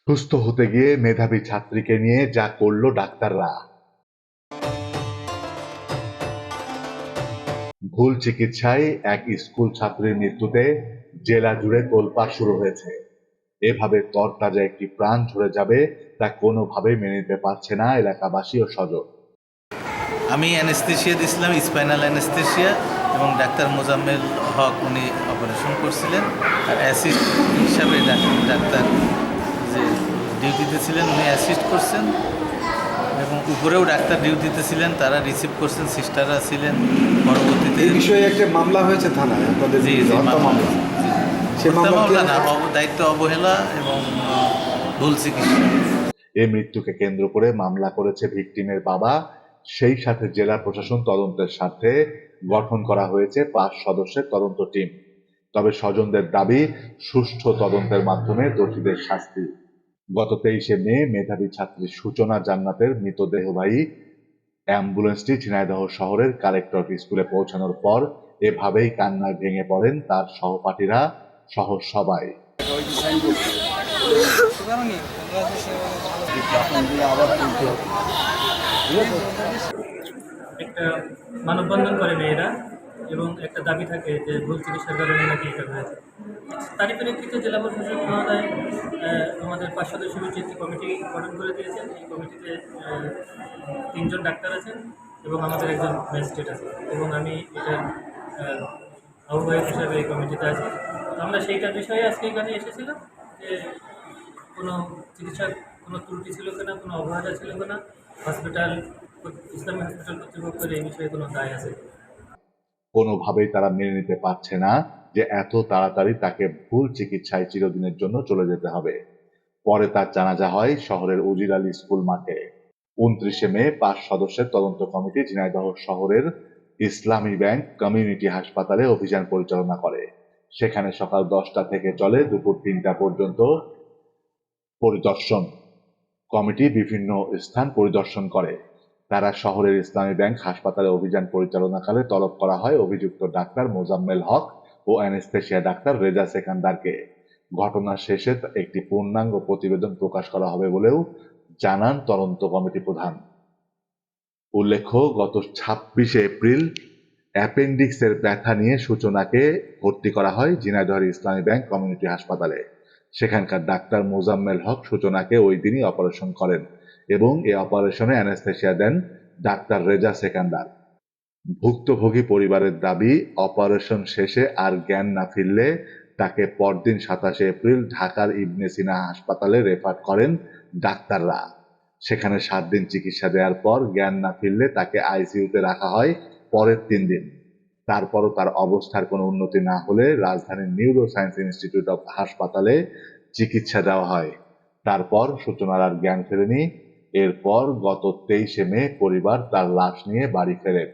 সুস্থ হতে গিয়ে মেধাবী ছাত্রীকে নিয়ে যা করলো ডাক্তাররা। ভুল চিকিৎসায় এক স্কুল ছাত্রীর মৃত্যুতে জেলা জুড়ে তোলপাড় শুরু হয়েছে। এভাবে তরতাজা একটি প্রাণ ঝরে যাবে তা কোনোভাবেই মেনে নিতে পারছে না এলাকাবাসী ও স্বজন। আমি অ্যানেস্থেশিয়া দিয়েছিলাম, স্পাইনাল অ্যানেস্থেশিয়া, এবং ডাক্তার মোজাম্মেল হক উনি অপারেশন করছিলেন। আর অ্যাসিস্ট হিসাবে ডাক্তার যে ডিউটিতে ছিলেন উনি অ্যাসিস্ট করছেন, এবং উপরেও ডাক্তার ডিউটিতে ছিলেন, তারা রিসিভ করছেন, সিস্টাররা ছিলেন। পরবর্তীতে এই বিষয়ে একটা মামলা হয়েছে থানায় আপনাদের মামলা। সে মামলা না, দায়িত্ব অবহেলা এবং ভুল চিকিৎসা। এই মৃত্যুকে কেন্দ্র করে মামলা করেছে ভিকটিমের বাবা। সেই সাথে জেলা প্রশাসন তদন্তের স্বার্থে গঠন করা হয়েছে 5 সদস্যের তদন্ত টিম। তবে স্বজনদের দাবি সুষ্ঠু তদন্তের মাধ্যমে দোষীদের শাস্তি। গত 23শে মে মেধাবী ছাত্রী সূচনা জান্নাতের মৃতদেহবাহী অ্যাম্বুলেন্সটি ঝিনাইদহ শহরের কালেক্টর স্কুলে পৌঁছানোর পর এভাবেই কান্নায় ভেঙে পড়েন তার সহপাঠীরা সহ সবাই। একটা মানববন্ধন করে মেয়েরা, এবং একটা দাবি থাকে যে ভুল চিকিৎসার কারণে নাকি এটা হয়েছে। তারই প্রেক্ষিতে জেলা প্রশাসক মহোদয় আমাদের 5 সদস্য একটি কমিটি গঠন করে দিয়েছেন। এই কমিটিতে 3 জন ডাক্তার আছেন এবং আমাদের একজন ম্যাজিস্ট্রেট আছে, এবং আমি এটার আহ্বায়ক হিসাবে এই কমিটিতে আছি। তো আমরা সেইটার বিষয়ে আজকে এখানে এসেছিলাম যে কোনো চিকিৎসার কোনো ত্রুটি ছিল কিনা, কোনো অবহেলা ছিল কিনা, হসপিটাল ইসলামী হসপিটাল কর্তৃপক্ষের এই বিষয়ে কোনো দায় আছে। কোনোভাবেই তারা মেনে নিতে পারছে না যে এত তাড়াতাড়ি তাকে ভুল চিকিৎসায় চিরদিনের জন্য চলে যেতে হবে। পরে তার জানাজা হয় শহরের উজির আলী স্কুল মাঠে। 29শে মে 5 সদস্যের তদন্ত কমিটি ঝিনাইদহ শহরের ইসলামী ব্যাংক কমিউনিটি হাসপাতালে অভিযান পরিচালনা করে। সেখানে সকাল 10টা থেকে চলে দুপুর 3টা পর্যন্ত পরিদর্শন। কমিটি বিভিন্ন স্থান পরিদর্শন করে। তারা শহরের ইসলামী ব্যাংক হাসপাতালে অভিযান পরিচালনাকালে তলব করা হয় অভিযুক্ত ডাক্তার মোজাম্মেল হক ও অ্যানেস্থেশিয়া ডাক্তার রেজা সেকান্দারকে। ঘটনা শেষে একটি পূর্ণাঙ্গ প্রতিবেদন প্রকাশ করা হবে বলেও জানান তদন্ত কমিটি প্রধান। উল্লেখ্য, গত 26শে এপ্রিল অ্যাপেন্ডিক্সের ব্যথা নিয়ে সূচনাকে ভর্তি করা হয় ঝিনাইদহের ইসলামী ব্যাংক কমিউনিটি হাসপাতালে। সেখানকার ডাক্তার মোজাম্মেল হক সূচনাকে ওই দিনই অপারেশন করেন এবং এই অপারেশনে অ্যানেস্থেশিয়া দেন ডাক্তার রেজা সেকান্দার। ভুক্তভোগী পরিবারের দাবি, অপারেশন শেষে আর জ্ঞান না ফিরলে তাকে পরদিন 27শে এপ্রিল ঢাকার ইবনে সিনা হাসপাতালে রেফার করেন ডাক্তাররা। সেখানে 7 দিন চিকিৎসা দেওয়ার পর জ্ঞান না ফিরলে তাকে আইসিইউতে রাখা হয় পরের 3 দিন। তারপরও তার অবস্থার কোনো উন্নতি না হলে রাজধানীর নিউরো সায়েন্স ইনস্টিটিউট অব হাসপাতালে চিকিৎসা দেওয়া হয়। তারপর সূচনার আর জ্ঞান ফেরেনি। এরপর গত 23শে মে পরিবার তার লাশ নিয়ে বাড়ি ফেরে।